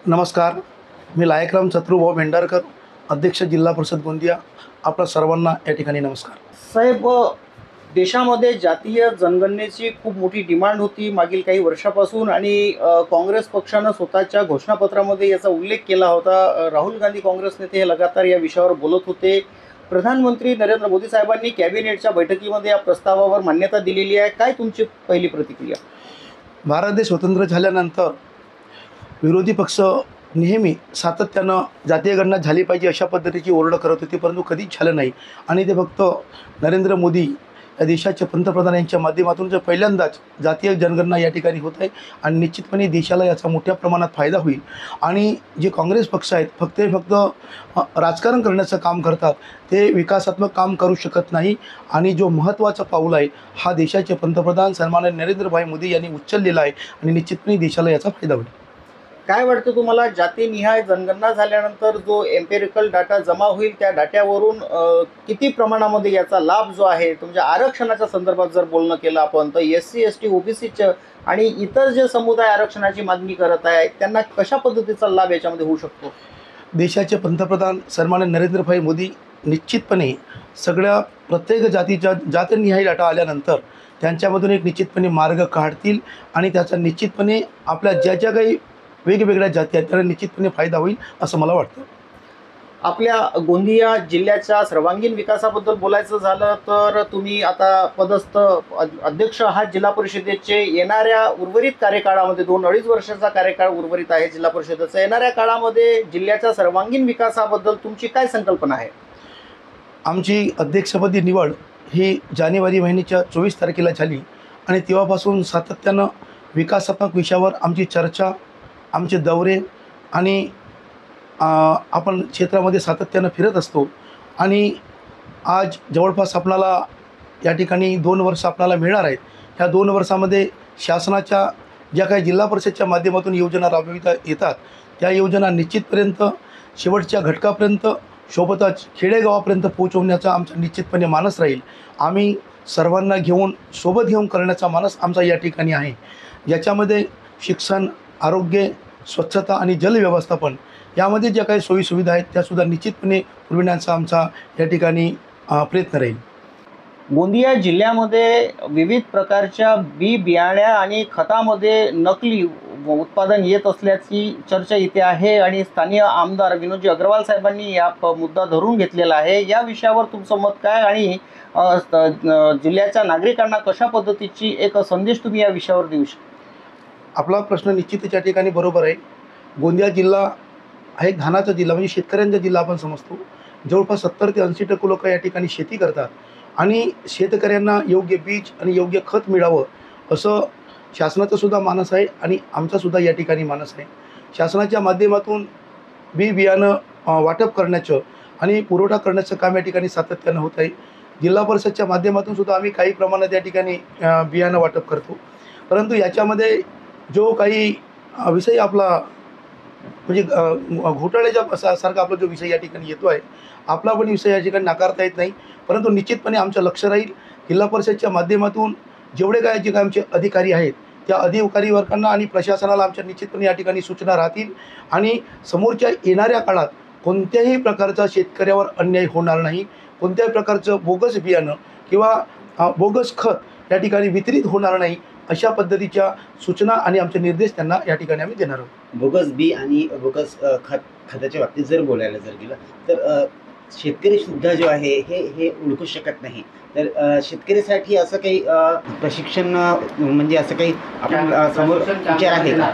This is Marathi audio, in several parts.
नमस्कार. मी लायकराम चतुर्भाऊ भेंडारकर, अध्यक्ष जिल्हा परिषद गोंदिया. आपल्या सर्वांना या ठिकाणी नमस्कार. साहेब, देशामध्ये जातीय जनगणनेची खूप मोठी डिमांड होती मागील काही वर्षापासून आणि काँग्रेस पक्षानं स्वतःच्या घोषणापत्रामध्ये याचा उल्लेख केला होता. राहुल गांधी काँग्रेस नेते हे लगातार या विषयावर बोलत होते. प्रधानमंत्री नरेंद्र मोदी साहेबांनी कॅबिनेटच्या बैठकीमध्ये या प्रस्तावावर मान्यता दिलेली आहे. काय तुमची पहिली प्रतिक्रिया? भारत देश स्वतंत्र झाल्यानंतर विरोधी पक्ष नेहमी सातत्यानं जातीय गणना झाली पाहिजे अशा पद्धतीची ओरड करत होती, परंतु कधीच झालं नाही. आणि ते फक्त नरेंद्र मोदी या देशाचे पंतप्रधान यांच्या माध्यमातून जर पहिल्यांदाच जातीय जनगणना या ठिकाणी होत आहे आणि निश्चितपणे देशाला याचा मोठ्या प्रमाणात फायदा होईल. आणि जे काँग्रेस पक्ष आहेत फक्त राजकारण करण्याचं काम करतात, ते विकासात्मक काम करू शकत नाही. आणि जो महत्त्वाचा पाऊल आहे हा देशाचे पंतप्रधान सन्माननीय नरेंद्रभाई मोदी यांनी उचललेला आहे आणि निश्चितपणे देशाला याचा फायदा होईल. काय वाटतं तुम्हाला, जातीनिहाय जनगणना झाल्यानंतर जो एम्पेरिकल डाटा जमा होईल त्या डाट्यावरून किती प्रमाणामध्ये याचा लाभ जो आहे, तुमच्या आरक्षणाच्या संदर्भात जर बोलणं केलं आपण तर SC ST OBCचं आणि इतर जे समुदाय आरक्षणाची मागणी करत आहे त्यांना कशा पद्धतीचा लाभ याच्यामध्ये होऊ शकतो? देशाचे पंतप्रधान सन्माननीय नरेंद्रभाई मोदी निश्चितपणे सगळ्या प्रत्येक जातीच्या जातनिहाय डाटा आल्यानंतर त्यांच्यामधून एक निश्चितपणे मार्ग काढतील आणि त्याचा निश्चितपणे आपल्या ज्या काही वेगवेगळ्या जाती आहेत त्यांना निश्चितपणे फायदा होईल असं मला वाटतं. आपल्या गोंदिया जिल्ह्याच्या सर्वांगीण विकासाबद्दल बोलायचं झालं तर तुम्ही आता पदस्थ अध्यक्ष आहात जिल्हा परिषदेचे. येणाऱ्या उर्वरित कार्यकाळामध्ये 2-2.5 वर्षाचा कार्यकाळ उर्वरित आहे जिल्हा परिषदेचा. येणाऱ्या काळामध्ये जिल्ह्याच्या सर्वांगीण विकासाबद्दल तुमची काय संकल्पना आहे? आमची अध्यक्षपदी निवड ही जानेवारी महिन्याच्या 24 तारखेला झाली आणि तेव्हापासून सातत्यानं विकासात्मक विषयावर आमची चर्चा, आमचे दौरे आणि आपण क्षेत्रामध्ये सातत्यानं फिरत असतो. आणि आज जवळपास आपल्याला या ठिकाणी 2 वर्ष आपल्याला मिळणार आहेत. ह्या 2 वर्षामध्ये शासनाच्या ज्या काही जिल्हा परिषदच्या माध्यमातून योजना राबविता येतात त्या योजना निश्चितपर्यंत शेवटच्या घटकापर्यंत सोबतच खेडेगावापर्यंत पोहोचवण्याचा आमचा निश्चितपणे मानस राहील. आम्ही सर्वांना घेऊन सोबत घेऊन करण्याचा मानस आमचा या ठिकाणी आहे, ज्याच्यामध्ये शिक्षण, आरोग्य, स्वच्छता आणि जलव्यवस्थापन यामध्ये ज्या काही सोयीसुविधा आहेत त्यासुद्धा निश्चितपणे पुरविण्याचा आमचा या ठिकाणी प्रयत्न राहील. गोंदिया जिल्ह्यामध्ये विविध प्रकारच्या बियाण्या आणि खतामध्ये नकली उत्पादन येत असल्याची चर्चा इथे आहे आणि स्थानिक आमदार विनोदजी अग्रवाल साहेबांनी या मुद्दा धरून घेतलेला आहे. या विषयावर तुमचं मत काय आणि जिल्ह्याच्या नागरिकांना कशा पद्धतीची एक संदेश तुम्ही या विषयावर देऊ शकता? आपला प्रश्न निश्चितच या ठिकाणी बरोबर आहे. गोंदिया जिल्हा हा एक धानाचा जिल्हा म्हणजे शेतकऱ्यांचा जिल्हा आपण समजतो. जवळपास 70 ते 80% लोक या ठिकाणी शेती करतात आणि शेतकऱ्यांना योग्य बीज आणि योग्य खत मिळावं असं शासनाचं सुद्धा मानस आहे आणि आमचासुद्धा या ठिकाणी मानस आहे. शासनाच्या माध्यमातून बियाणं वाटप करण्याचं आणि पुरवठा करण्याचं काम या ठिकाणी सातत्यानं होत आहे. जिल्हा परिषदच्या माध्यमातून सुद्धा आम्ही काही प्रमाणात या ठिकाणी बियाणं वाटप करतो. परंतु याच्यामध्ये जो काही विषय आपला म्हणजे घोटाळ्याच्या सारखा आपला जो विषय या ठिकाणी येतो आहे, आपला पण विषय या ठिकाणी नाकारता येत नाही. परंतु निश्चितपणे आमचं लक्ष राहील जिल्हा परिषदच्या माध्यमातून जे काही आमचे अधिकारी आहेत त्या अधिकारी वर्गांना आणि प्रशासनाला आमच्या निश्चितपणे या ठिकाणी सूचना राहतील आणि समोरच्या येणाऱ्या काळात कोणत्याही प्रकारचा शेतकऱ्यावर अन्याय होणार नाही, कोणत्याही प्रकारचं बोगस बियाणं किंवा बोगस खत या ठिकाणी वितरित होणार नाही अशा पद्धतीच्या सूचना आणि आमचे निर्देश त्यांना या ठिकाणी आम्ही देणार आहोत. बोगस बी आणि बोगस खताच्या बाबतीत जर बोलायला गेलं तर शेतकरी सुद्धा जो आहे हे ओळखू शकत नाही. तर शेतकऱ्यासाठी असं काही प्रशिक्षण म्हणजे असं काही आपण समोर विचार आहे का?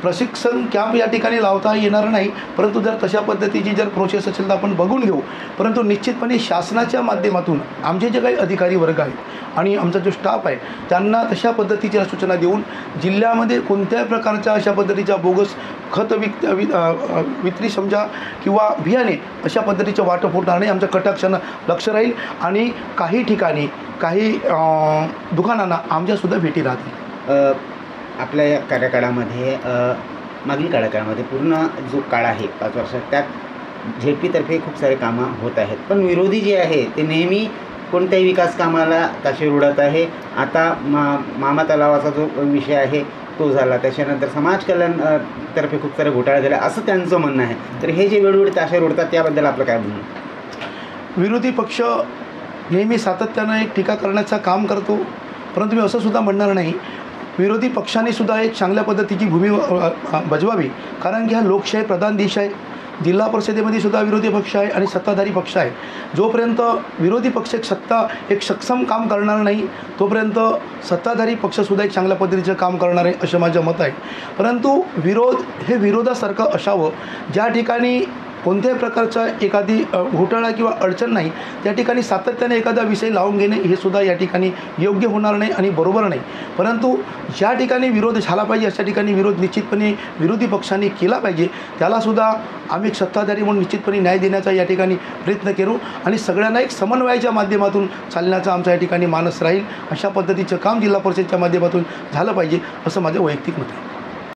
प्रशिक्षण कॅम्प या ठिकाणी लावता येणार नाही, परंतु जर तशा पद्धतीची जर प्रोसेस असेल तर आपण बघून घेऊ. परंतु निश्चितपणे शासनाच्या माध्यमातून आमचे जे काही अधिकारी वर्ग आहेत आणि आमचा जो स्टाफ आहे त्यांना तशा पद्धतीच्या सूचना देऊन जिल्ह्यामध्ये कोणत्याही प्रकारच्या अशा पद्धतीच्या बोगस खत विक्री समजा किंवा बियाणे अशा पद्धतीचं वाटप होणार नाही. आमचं कटाक्षानं लक्ष राहील आणि काही ठिकाणी काही दुकानांना आमच्यासुद्धा भेटी राहतील. आपल्या या कार्यकाळामध्ये मागील कार्यकाळामध्ये पूर्ण जो काळ आहे 5 वर्षात त्यात झेडपीतर्फे खूप सारे कामं होत आहेत, पण विरोधी जे आहे ते नेहमी कोणत्याही विकास कामाला ताशेर उडत आहे. आता मामा तलावाचा जो विषय आहे तो झाला, त्याच्यानंतर समाज कल्याण तर्फे खूप सारे घोटाळे झाले असं त्यांचं म्हणणं आहे. तर हे जे वेळोवेळी ताशेर उडतात त्याबद्दल आपलं काय म्हणणं? विरोधी पक्ष नेहमी सातत्यानं एक टीका करण्याचं काम करतो, परंतु मी असं सुद्धा म्हणणार नाही. विरोधी पक्षाने सुद्धा एक चांगल्या पद्धतीची बजवावी, कारण की हा लोकशाही प्रधान देश आहे. जिल्हा परिषदेमध्ये सुद्धा विरोधी पक्ष आहे आणि सत्ताधारी पक्ष आहे. जोपर्यंत विरोधी पक्ष एक सक्षम काम करणार नाही, तोपर्यंत सत्ताधारी पक्षसुद्धा एक चांगल्या पद्धतीचं काम करणार आहे असं माझं मत आहे. परंतु विरोध हे विरोधासारखं असावं, ज्या ठिकाणी कोणत्याही प्रकारचा एखादी घोटाळा किंवा अडचण नाही, त्या ठिकाणी सातत्याने एखादा विषय लावून घेणे हे सुद्धा या ठिकाणी योग्य होणार नाही आणि बरोबर नाही. परंतु ज्या ठिकाणी विरोध झाला पाहिजे अशा ठिकाणी विरोध निश्चितपणे विरोधी पक्षांनी केला पाहिजे. त्यालासुद्धा आम्ही एक सत्ताधारी म्हणून निश्चितपणे न्याय देण्याचा या ठिकाणी प्रयत्न करू आणि सगळ्यांना एक समन्वयाच्या माध्यमातून चालण्याचा आमचा या ठिकाणी मानस राहील. अशा पद्धतीचं काम जिल्हा परिषदेच्या माध्यमातून झालं पाहिजे असं माझं वैयक्तिक मत आहे.